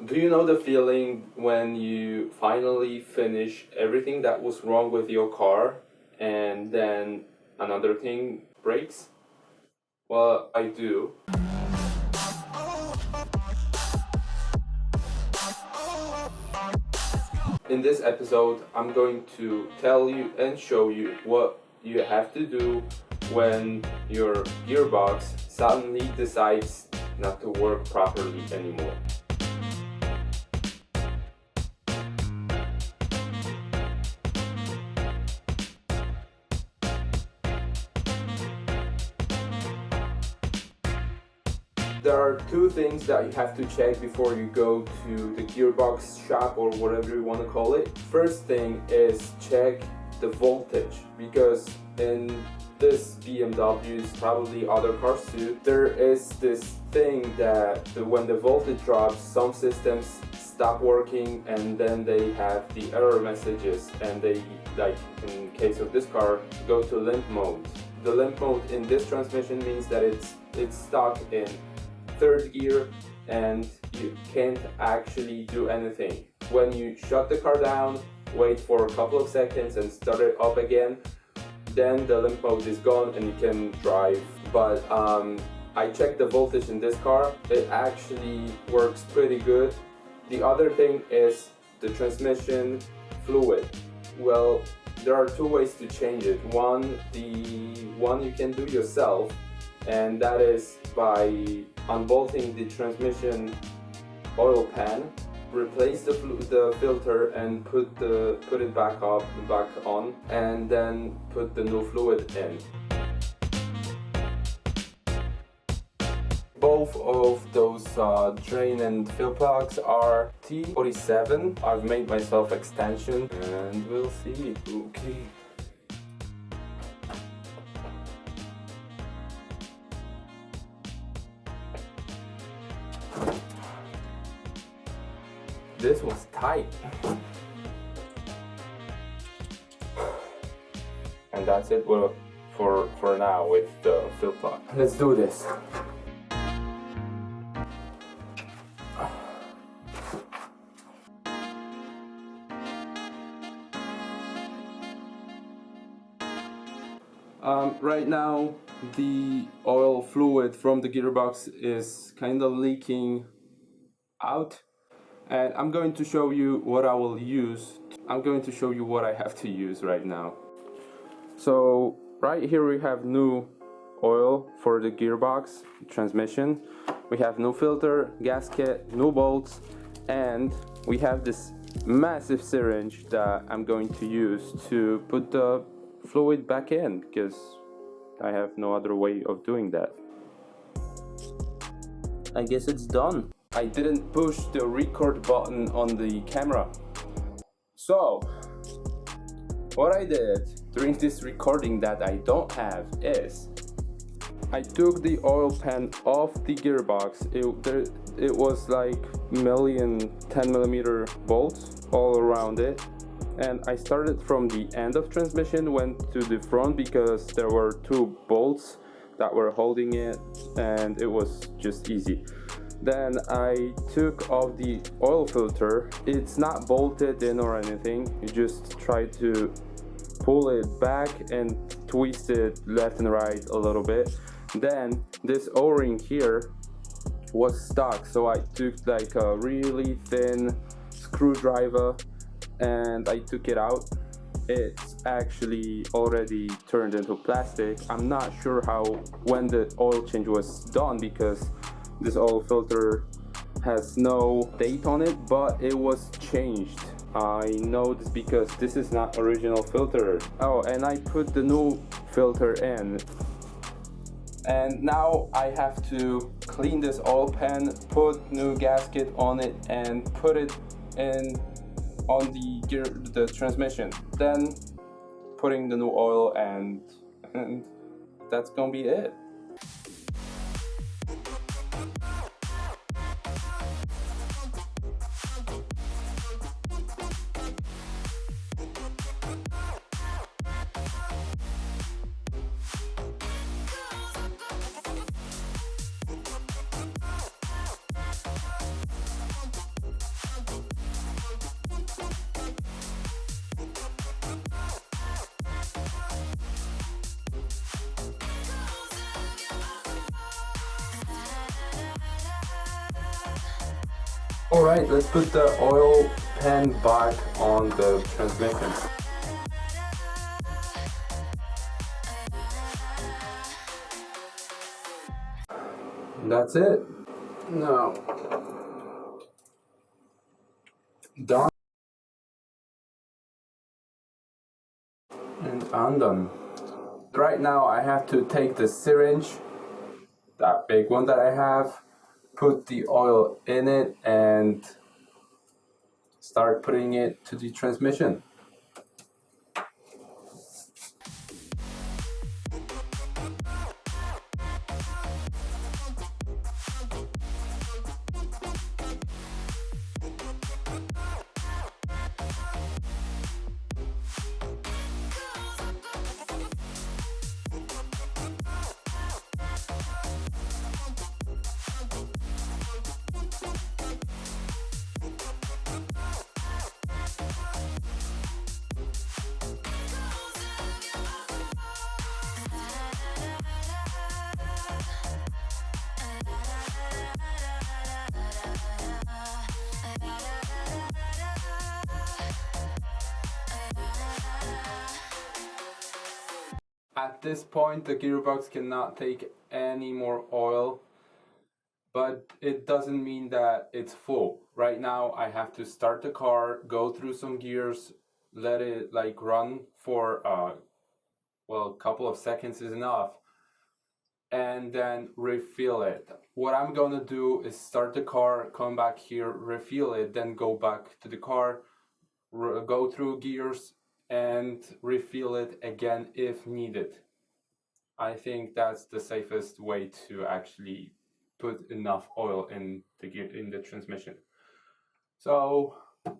Do you know the feeling when you finally finish everything that was wrong with your car and then another thing breaks? Well, I do. In this episode, I'm going to tell you and show you what you have to do when your gearbox suddenly decides not to work properly anymore. There are two things that you have to check before you go to the gearbox shop or whatever you want to call it. First thing is check the voltage, because in this BMWs, probably other cars too, there is this thing that when the voltage drops, some systems stop working and then they have the error messages, and they, like in case of this car, go to limp mode. The limp mode in this transmission means that it's stuck in third gear and you can't actually do anything. When you shut the car down, wait for a couple of seconds and start it up again, then the limp mode is gone and you can drive. But I checked the voltage in this car, it actually works pretty good. The other thing is the transmission fluid. Well, there are two ways to change it. The one you can do yourself, and that is by unbolting the transmission oil pan, replace the filter and put it back on, and then put the new fluid in. Both of those drain and fill plugs are T47. I've made myself extension and we'll see. Okay. This was tight. And that's it for now with the fill plug. Let's do this. Right now the oil fluid from the gearbox is kind of leaking out. And I'm going to show you what I will use. I'm going to show you what I have to use right now. So right here we have new oil for the gearbox transmission. We have new filter, gasket, new bolts, and we have this massive syringe that I'm going to use to put the fluid back in, because I have no other way of doing that. I guess it's done. I didn't push the record button on the camera. So, what I did during this recording that I don't have is I took the oil pan off the gearbox. It was like 10mm bolts all around it. And I started from the end of transmission, went to the front because there were two bolts that were holding it and it was just easy. Then I took off the oil filter. It's not bolted in or anything. You just try to pull it back and twist it left and right a little bit. Then this O-ring here was stuck, so I took like a really thin screwdriver and I took it out. It's actually already turned into plastic. I'm not sure when the oil change was done, because this oil filter has no date on it, but it was changed. I know this because this is not original filter. Oh, and I put the new filter in. And now I have to clean this oil pan, put new gasket on it, and put it in on the transmission. Then putting the new oil, and that's gonna be it. Alright, let's put the oil pan back on the transmission. That's it. Now, done and undone. Right now I have to take the syringe, that big one that I have, put the oil in it and start putting it to the transmission. At this point, the gearbox cannot take any more oil, but it doesn't mean that it's full. Right now, I have to start the car, go through some gears, let it like run for well, a couple of seconds is enough, and then refill it. What I'm gonna do is start the car, come back here, refill it, then go back to the car, go through gears, and refill it again if needed. I think that's the safest way to actually put enough oil in the gear, in the transmission. So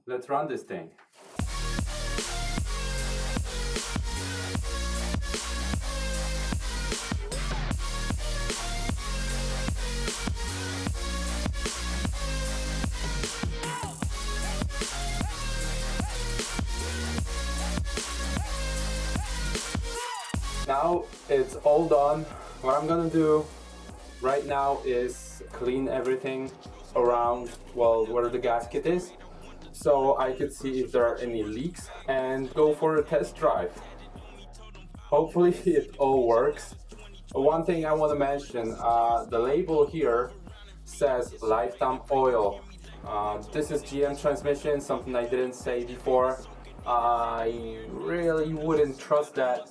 let's run this thing. Now it's all done. What I'm gonna do right now is clean everything around, well, where the gasket is, so I could see if there are any leaks and go for a test drive. Hopefully it all works. One thing I want to mention, the label here says lifetime oil. This is GM transmission, something I didn't say before. I really wouldn't trust that.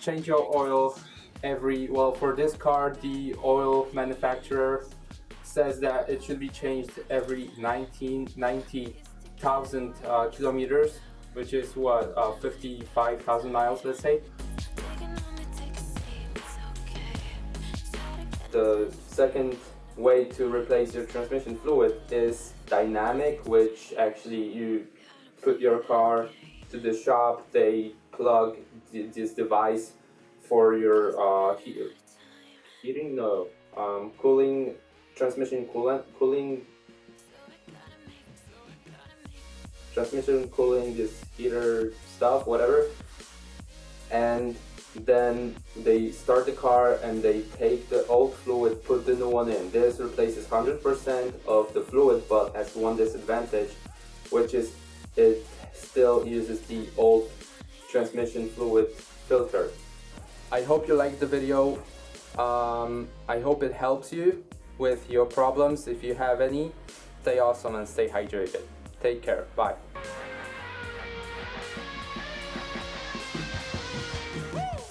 Change your oil every, well, for this car the oil manufacturer says that it should be changed every 90,000 kilometers, which is what, 55,000 miles, let's say. The second way to replace your transmission fluid is dynamic, which actually you put your car to the shop, they plug this device for your cooling, transmission cooling, this heater stuff, whatever. And then they start the car and they take the old fluid, put the new one in. This replaces 100% of the fluid, but has one disadvantage, which is it still uses the old transmission fluid filter. I hope you liked the video. I hope it helps you with your problems. If you have any, stay awesome and stay hydrated. Take care. Bye.